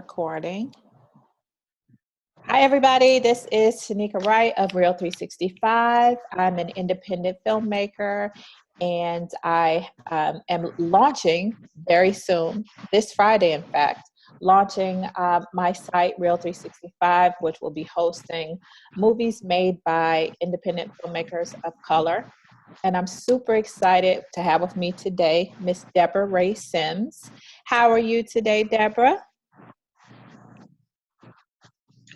recording. Hi, everybody. This is Tanika Wright of Real 365. I'm an independent filmmaker, and I am launching very soon, this Friday, in fact, launching my site, Real 365, which will be hosting movies made by independent filmmakers of color. And I'm super excited to have with me today Miss Deborah Ray Sims. How are you today, Deborah?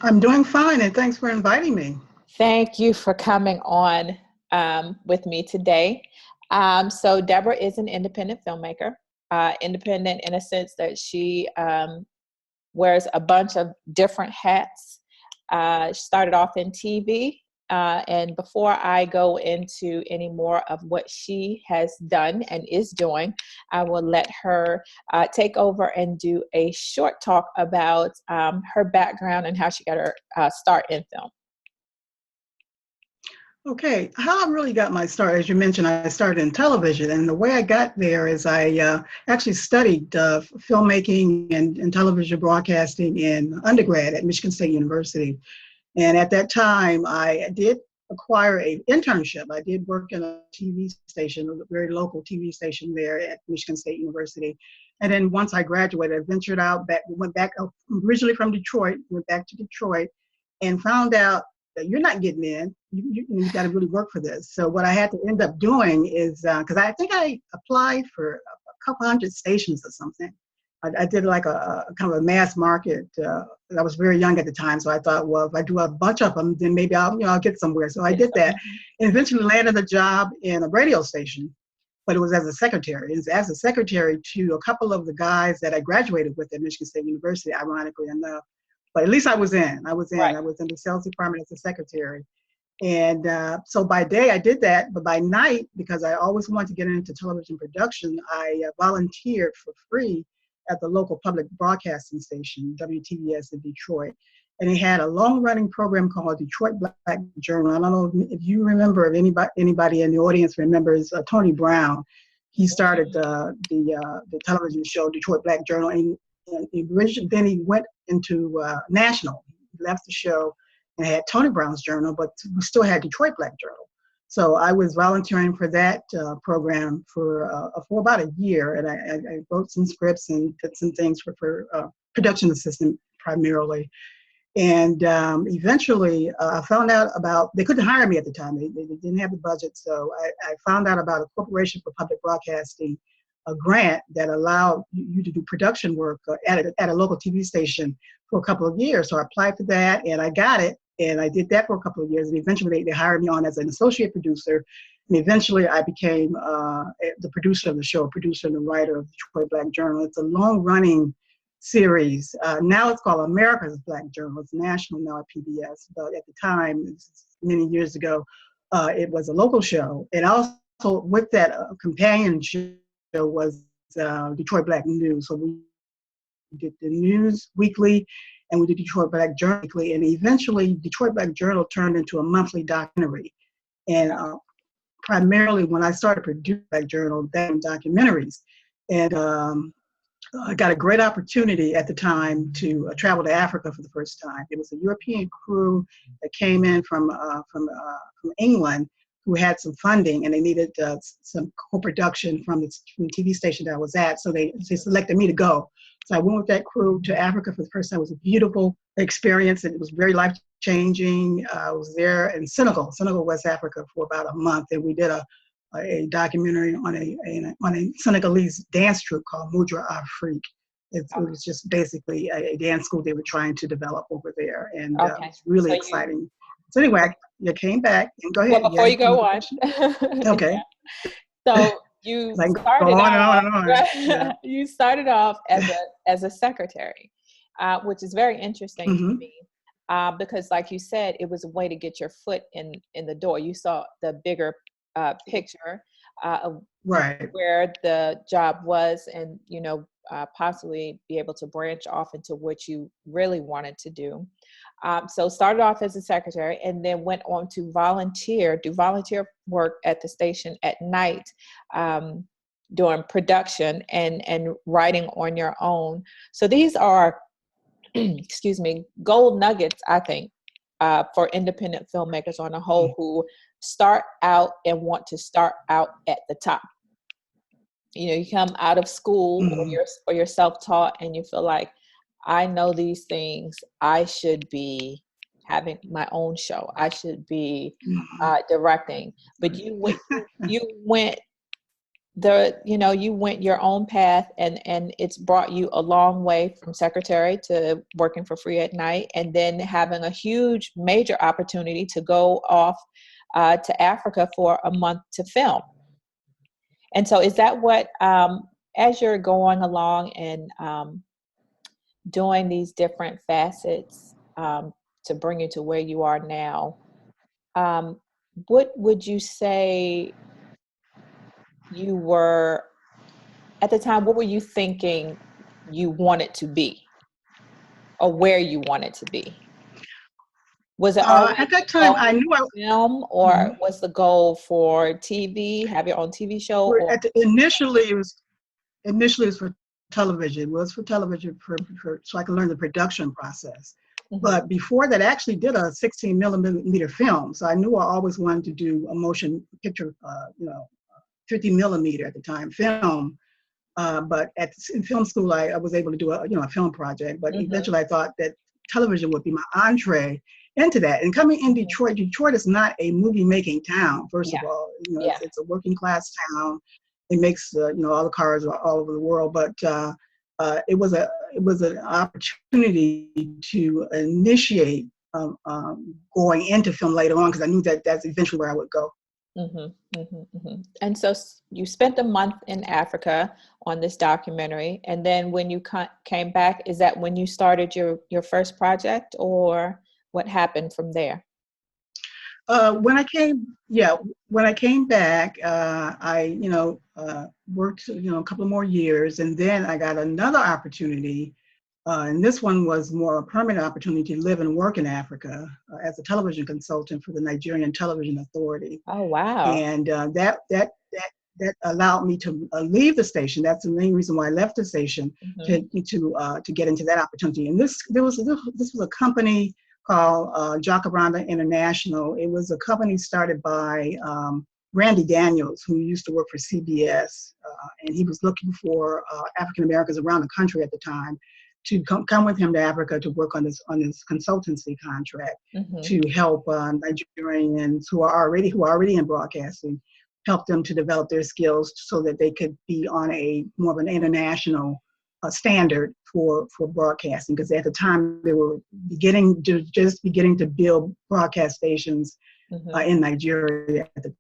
I'm doing fine, and thanks for inviting me. Thank you for coming on with me today. So Deborah is an independent filmmaker, independent in a sense that she wears a bunch of different hats. She started off in TV. And before I go into any more of what she has done and is doing, I will let her take over and do a short talk about her background and how she got her start in film. Okay, how I really got my start, as you mentioned, I started in television, and the way I got there is I actually studied filmmaking and television broadcasting in undergrad at Michigan State University. And at that time, I did acquire an internship. I did work in a TV station, a very local TV station there at Michigan State University. And then once I graduated, I ventured out, went back originally from Detroit, went back to Detroit, and found out that you're not getting in. You got to really work for this. So what I had to end up doing is, because I think I applied for a couple hundred stations or something. I did like a kind of a mass market. I was very young at the time, so I thought, well, if I do a bunch of them, then maybe I'll get somewhere. So I did that, and eventually landed a job in a radio station, but it was as a secretary. It was as a secretary to a couple of the guys that I graduated with at Michigan State University, ironically enough. But at least I was in. Right. I was in the sales department as a secretary. And so by day I did that, but by night, because I always wanted to get into television production, I volunteered for free at the local public broadcasting station, WTBS in Detroit. And they had a long-running program called Detroit Black Journal. I don't know if you remember, if anybody in the audience remembers Tony Brown. He started the television show Detroit Black Journal, and then he went into national. He left the show and had Tony Brown's Journal, but we still had Detroit Black Journal. So I was volunteering for that program for about a year, and I wrote some scripts and did some things for production assistant primarily. And eventually I found out about, they couldn't hire me at the time. They didn't have the budget. So I found out about a Corporation for Public Broadcasting, a grant that allowed you to do production work at a local TV station for a couple of years. So I applied for that and I got it. And I did that for a couple of years. And eventually they hired me on as an associate producer. And eventually I became the producer of the show, producer and the writer of Detroit Black Journal. It's a long running series. Now it's called America's Black Journal. It's national now at PBS. But at the time, many years ago, it was a local show. And also with that companion show was Detroit Black News. So we did the news weekly, and we did Detroit Black Journal weekly, and eventually Detroit Black Journal turned into a monthly documentary. And primarily when I started producing Black Journal, that was documentaries. And I got a great opportunity at the time to travel to Africa for the first time. It was a European crew that came in from England who had some funding, and they needed some co-production from the TV station that I was at, so they selected me to go. So I went with that crew to Africa for the first time. It was a beautiful experience, and it was very life-changing. I was there in Senegal, West Africa, for about a month, and we did a documentary on a Senegalese dance troupe called Moudra Afrique. It was just basically a dance school they were trying to develop over there, and it was really exciting. So anyway, you came back, and go ahead. Well, before you go on. Okay. So you started off. Yeah. You started off as a secretary, which is very interesting to me, because, like you said, it was a way to get your foot in the door. You saw the bigger picture of where the job was, and possibly be able to branch off into what you really wanted to do. So started off as a secretary, and then went on to do volunteer work at the station at night, doing production and writing on your own. So these are excuse me, gold nuggets, I think, for independent filmmakers on a whole who start out and want to start out at the top. You know, you come out of school or you're self-taught and you feel like, I know these things. I should be having my own show. I should be directing. But you went you went your own path, and it's brought you a long way from secretary to working for free at night, and then having a huge major opportunity to go off to Africa for a month to film. And so is that what, as you're going along and doing these different facets to bring you to where you are now, what would you say you were, at the time, what were you thinking you wanted to be or where you wanted to be? Was it always at that time, I knew film, or was the goal for TV, have your own TV show? Or? Initially, it was for television. It was for television so I could learn the production process. But before that, I actually did a 16 millimeter film. So I knew I always wanted to do a motion picture, 50 millimeter at the time film. But in film school, I was able to do a film project. But eventually, I thought that television would be my entree into that. And coming in Detroit is not a movie making town. First of all, it's a working class town. It makes all the cars are all over the world. But it was an opportunity to initiate going into film later on, because I knew that that's eventually where I would go. And so you spent a month in Africa on this documentary, and then when you came back, is that when you started your first project, or what happened from there? When I came back, I worked a couple more years, and then I got another opportunity. And this one was more a permanent opportunity to live and work in Africa as a television consultant for the Nigerian Television Authority. Oh, wow. And that allowed me to leave the station. That's the main reason why I left the station, to get into that opportunity. And this was a company called Jacaranda International. It was a company started by Randy Daniels, who used to work for CBS, and he was looking for African Americans around the country at the time to come with him to Africa to work on this consultancy contract to help Nigerians who are already in broadcasting, help them to develop their skills so that they could be on a more of an international standard for broadcasting. Because at the time they were just beginning to build broadcast stations in Nigeria at the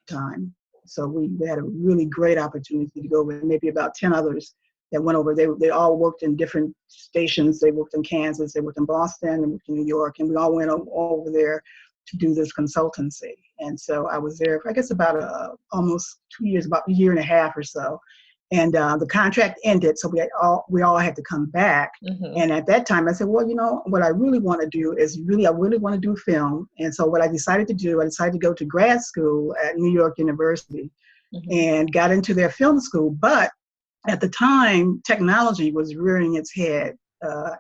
time. So we had a really great opportunity to go with maybe about 10 others that went over. They all worked in different stations. They worked in Kansas, they worked in Boston, they worked in New York, and we all went over there to do this consultancy. And so I was there for, I guess, about almost 2 years, about a year and a half or so. And the contract ended, so we all had to come back. And at that time, I said, well, what I really want to do is I really want to do film. And so what I decided to do, I decided to go to grad school at New York University and got into their film school. But at the time, technology was rearing its head.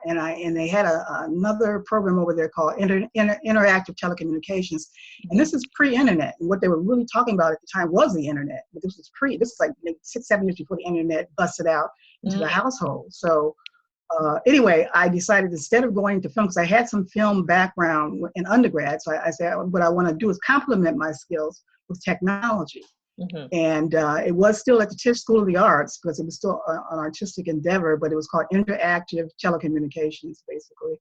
And they had another program over there called interactive telecommunications, and this is pre-internet. And what they were really talking about at the time was the internet, but this is like maybe 6-7 years before the internet busted out into the household. So anyway, I decided, instead of going to film, because I had some film background in undergrad, so I said what I want to do is complement my skills with technology. And it was still at the Tisch School of the Arts, because it was still an artistic endeavor, but it was called interactive telecommunications, basically.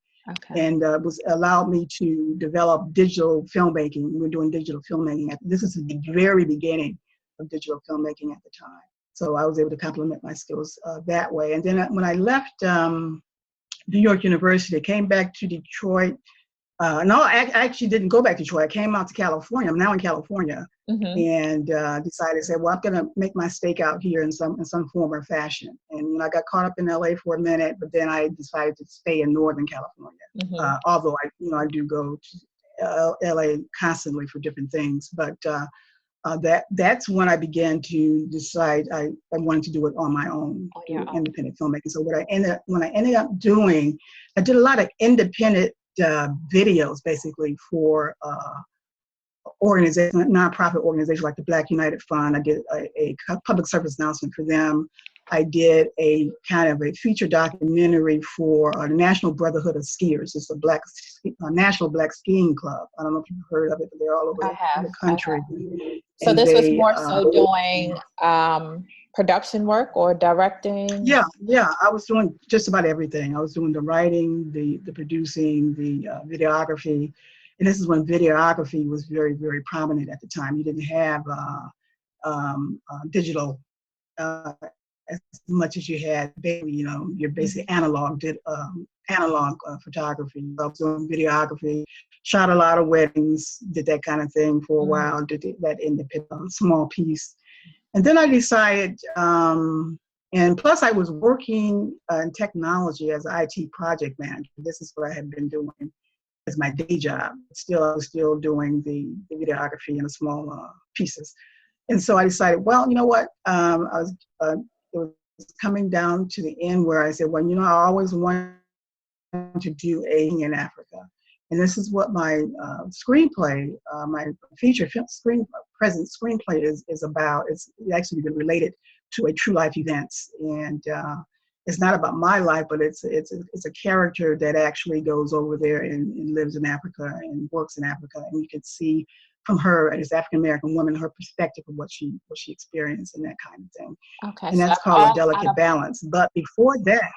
And it allowed me to develop digital filmmaking. We were doing digital filmmaking. This is the very beginning of digital filmmaking at the time. So I was able to complement my skills that way. And then when I left New York University, I came back to Detroit. No, I actually didn't go back to Detroit. I came out to California. I'm now in California, and decided, say, well, I'm going to make my stake out here in some form or fashion. And I got caught up in LA for a minute, but then I decided to stay in Northern California. Although I do go to LA constantly for different things, but that's when I began to decide I wanted to do it on my own, do independent filmmaking. So when I ended up doing, I did a lot of independent videos, basically for organization, nonprofit organizations like the Black United Fund. I did a public service announcement for them. I did a kind of a feature documentary for the National Brotherhood of Skiers. It's a national black skiing club. I don't know if you've heard of it, but they're all over the country. So this was more so doing production work or directing? Yeah. I was doing just about everything. I was doing the writing, the producing, the videography. And this is when videography was very, very prominent at the time. You didn't have digital as much as you had, your basic analog photography. I was doing videography, shot a lot of weddings, did that kind of thing for a while, did that independent small piece. And then I decided, and plus I was working in technology as an IT project manager. This is what I had been doing as my day job. I was still doing the videography in the small pieces. And so I decided, well, you know what? It was coming down to the end where I said, well, I always wanted to do in Africa. And this is what my screenplay, my feature film present screenplay is about. It's actually related to a true life events. And it's not about my life, but it's a character that actually goes over there and lives in Africa and works in Africa. And you can see from her as African-American woman, her perspective of what she experienced and that kind of thing. Okay. And that's called A Delicate Balance. But before that,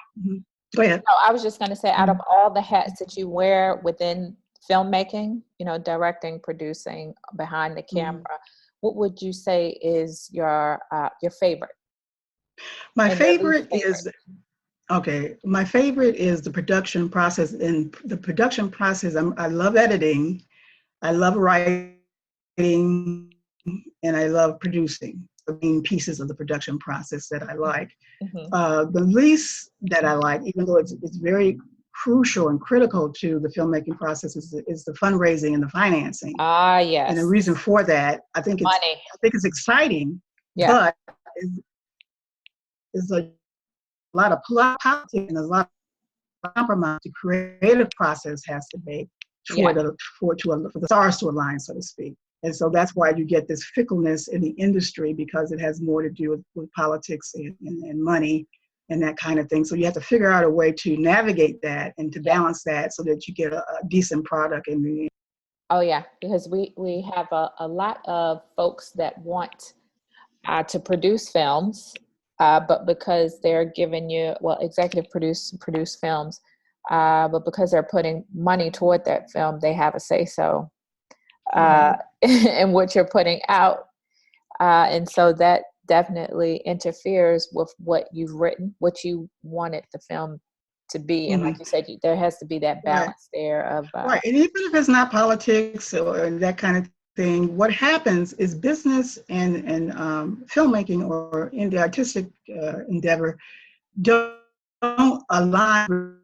go ahead. No, I was just going to say, out of all the hats that you wear within filmmaking, directing, producing, behind the camera, what would you say is your favorite? My favorite is the production process. And the production process, I love editing, I love writing, and I love producing. The main pieces of the production process that I like. The least that I like, even though it's very crucial and critical to the filmmaking process, is the fundraising and the financing. Yes. And the reason for that, I think it's exciting, but it's a lot of politics and a lot of compromise. The creative process has to make for the stars to align, so to speak. And so that's why you get this fickleness in the industry, because it has more to do with politics and money and that kind of thing. So you have to figure out a way to navigate that and to balance that so that you get a decent product in the end. Oh yeah, because we have a lot of folks that want to produce films, but because they're giving you, executive produce films, but because they're putting money toward that film, they have a say-so. And what you're putting out. And so that definitely interferes with what you've written, what you wanted the film to be. And like you said, there has to be that balance there of right. And even if it's not politics or that kind of thing, what happens is business and filmmaking or in the artistic endeavor don't align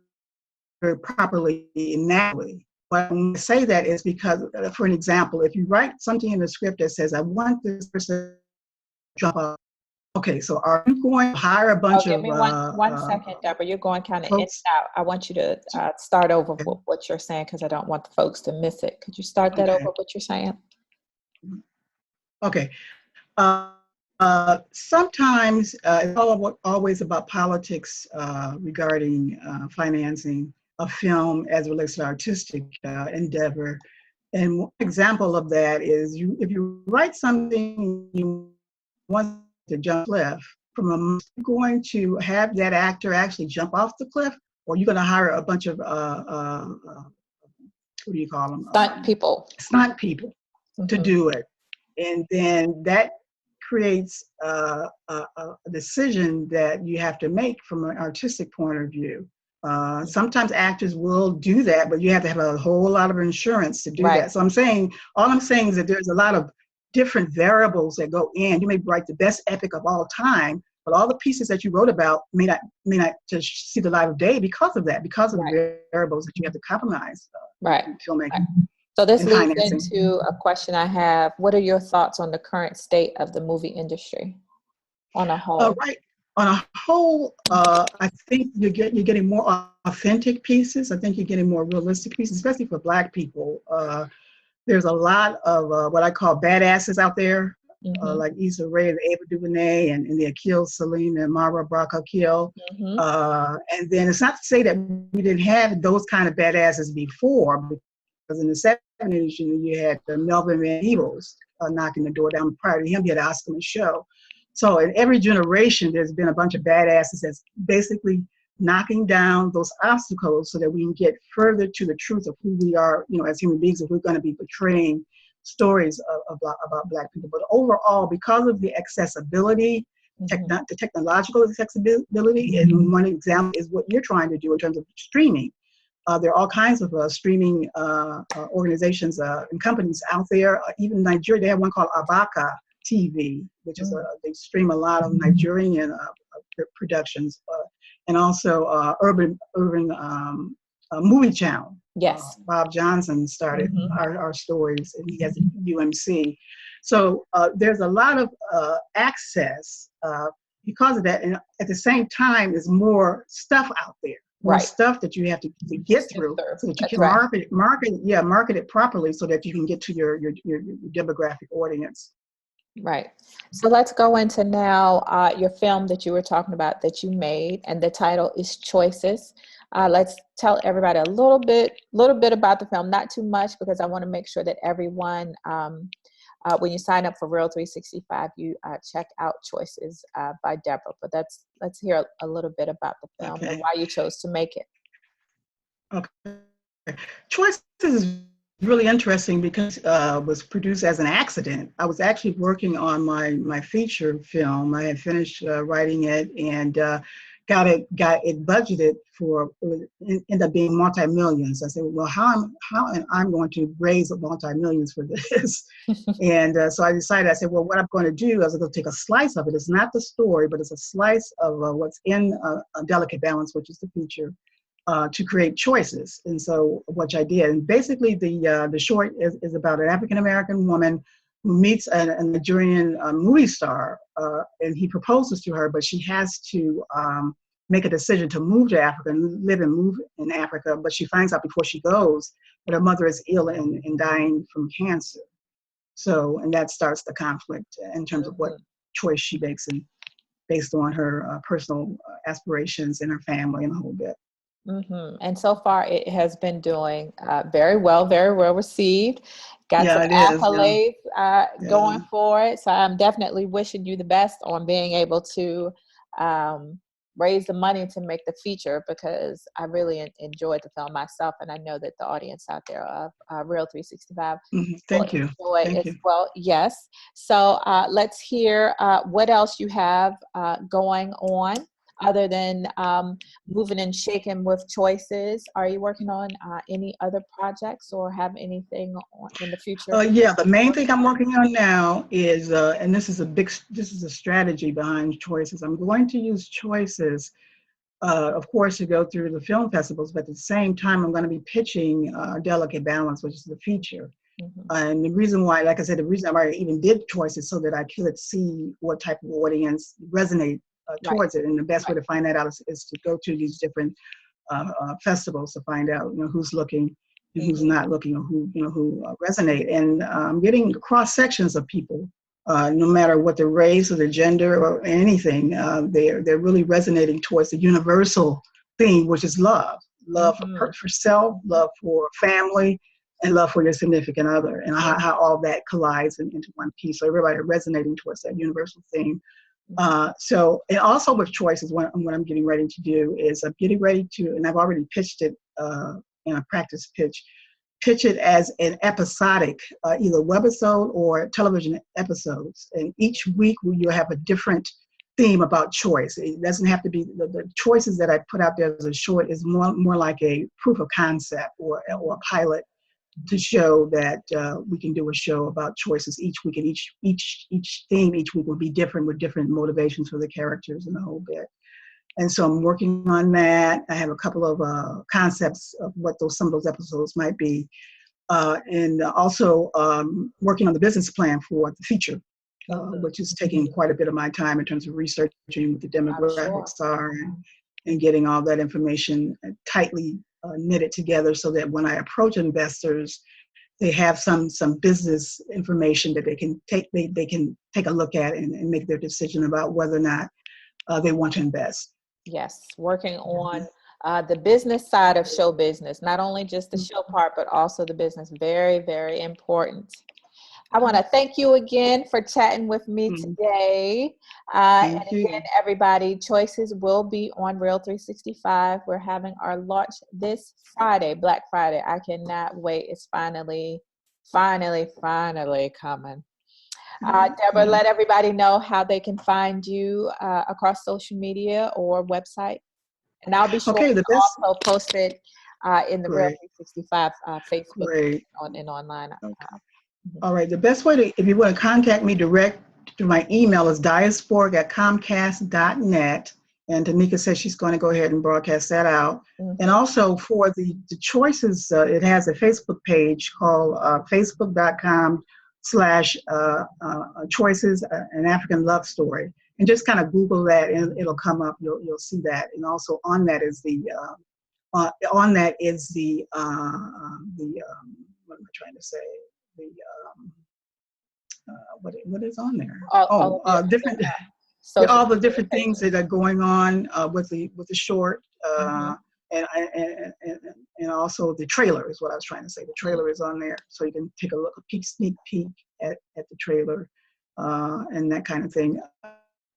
very properly naturally. But when I say that is because, for an example, if you write something in the script that says, I want this person to jump up. Okay, so are you going to hire a bunch of... Give me one second, Deborah. You're going kind of in and out. I want you to start over with what you're saying, because I don't want the folks to miss it. Could you start that over, what you're saying? Okay. Sometimes it's always about politics regarding financing a film as it relates to artistic endeavor. And one example of that is if you write something you want to jump cliff, you're going to have that actor actually jump off the cliff, or you're going to hire a bunch of what do you call them? Stunt people to do it. And then that creates a decision that you have to make from an artistic point of view. Sometimes actors will do that, but you have to have a whole lot of insurance to do that. So all I'm saying is that there's a lot of different variables that go in. You may write the best epic of all time, but all the pieces that you wrote about may not just see the light of day because of that, because of the variables that you have to compromise in filmmaking. So this and leads financing. into a question I have. What are your thoughts on the current state of the movie industry on a whole? Right. On a whole, I think you're getting more authentic pieces. I think you're getting more realistic pieces, especially for Black people. There's a lot of what I call badasses out there, like Issa Rae, and Ava DuVernay, and the Akil Salim and Mara Brock Akil. And then it's not to say that we didn't have those kind of badasses before, because in the 70s, you had Melvin Van Peebles knocking the door down. Prior to him, you had Oscar Micheaux. So in every generation, there's been a bunch of badasses that's basically knocking down those obstacles so that we can get further to the truth of who we are, as human beings, if we're going to be portraying stories about Black people. But overall, because of the accessibility, the technological accessibility, and one example is what you're trying to do in terms of streaming. There are all kinds of streaming organizations and companies out there. Even Nigeria, they have one called Abaka TV, which is they stream a lot of Nigerian productions, and also Urban Movie Channel. Yes. Bob Johnson started our stories, and he has a UMC. So there's a lot of access because of that, and at the same time, there's more stuff out there. More stuff that you have to get through so that you can market it properly so that you can get to your demographic audience. Right. So let's go into now your film that you were talking about that you made, and the title is Choices. Let's tell everybody a little bit about the film, not too much, because I want to make sure that everyone, when you sign up for Real 365, you check out Choices by Deborah. But let's hear a little bit about the film and why you chose to make it. Okay. Choices is really interesting because it was produced as an accident. I was actually working on my feature film. I had finished writing it and got it budgeted for. It ended up being multi-millions. I said, well, how am I going to raise multi-millions for this? And so I decided. I said, well, what I'm going to do is I'm going to take a slice of it. It's not the story, but it's a slice of what's in A Delicate Balance, which is the feature. To create choices. And so what I did, and basically the short is about an African-American woman who meets a Nigerian movie star, and he proposes to her, but she has to make a decision to move to Africa and live and move in Africa, but she finds out before she goes that her mother is ill and dying from cancer. So, and that starts the conflict in terms of what choice she makes, and based on her personal aspirations and her family and the whole bit. And so far, it has been doing very well received. Got some accolades going for it. So I'm definitely wishing you the best on being able to raise the money to make the feature, because I really enjoyed the film myself, and I know that the audience out there of Real 365 Thank you. Enjoy it as well. Yes. So let's hear what else you have going on. Other than moving and shaking with Choices, are you working on any other projects or have anything in the future? The main thing I'm working on now is, and this is a strategy behind Choices. I'm going to use Choices, of course, to go through the film festivals, but at the same time, I'm going to be pitching Delicate Balance, which is the feature. And the reason why, like I said, the reason I even did Choices so that I could see what type of audience resonate towards it, and the best way to find that out is to go to these different festivals to find out, who's looking and who's not looking, or who resonate. And I'm getting cross sections of people, no matter what their race or their gender or anything. They're really resonating towards the universal theme, which is love for self, love for family, and love for your significant other, and how all that collides into one piece. So everybody resonating towards that universal theme. So, and also with Choices, what I'm getting ready to do is I'm getting ready to, and I've already pitched it in a practice pitch it as an episodic, either webisode or television episodes. And each week you'll have a different theme about choice. It doesn't have to be, the choices that I put out there as a short is more like a proof of concept or a pilot to show that we can do a show about choices each week, and each theme each week will be different with different motivations for the characters and the whole bit. And so I'm working on that. I have a couple of concepts of what some of those episodes might be. and also working on the business plan for the feature, which is taking quite a bit of my time in terms of researching what the demographics are and getting all that information tightly knitted together so that when I approach investors, they have some business information that they can take a look at and make their decision about whether or not they want to invest. Yes, working on the business side of show business, not only just the show part, but also the business. Very, very important. I want to thank you again for chatting with me today. And again, everybody, Choices will be on Real 365. We're having our launch this Friday, Black Friday. I cannot wait. It's finally coming. Deborah, let everybody know how they can find you across social media or website. And I'll be sure to also post it in the Real 365 Facebook and online. All right. The best way to, if you want to contact me direct through my email is diasporg@comcast.net. And Tanika says she's going to go ahead and broadcast that out. And also for the Choices, it has a Facebook page called facebook.com/choices, an African love story. And just kind of Google that and it'll come up. You'll see that. And also on that is the what am I trying to say? What is on there? Different. All the different things that are going on with the short, and also the trailer is what I was trying to say. The trailer is on there, so you can take a look, sneak peek at the trailer, and that kind of thing.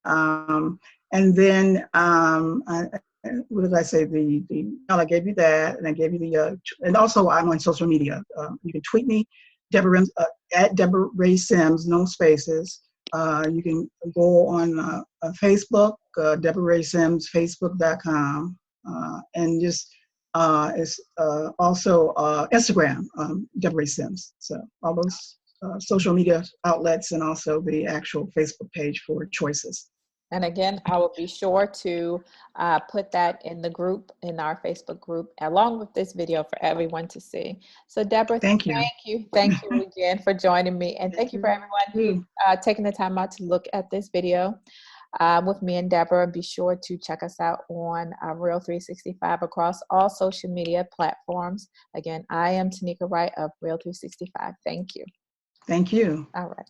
And then what did I say? I gave you that, and I gave you the, and also I'm on social media. You can tweet me, Deborah at Deborah Ray Sims, no spaces. You can go on Facebook, Deborah Ray Sims, facebook.com, and just it's also Instagram, Deborah Ray Sims. So all those social media outlets and also the actual Facebook page for Choices. And again, I will be sure to put that in the group, in our Facebook group, along with this video for everyone to see. So Deborah, thank you. Thank you again for joining me. And thank you for everyone who taking the time out to look at this video with me and Deborah. Be sure to check us out on Real 365 across all social media platforms. Again, I am Tanika Wright of Real 365. Thank you. Thank you. All right.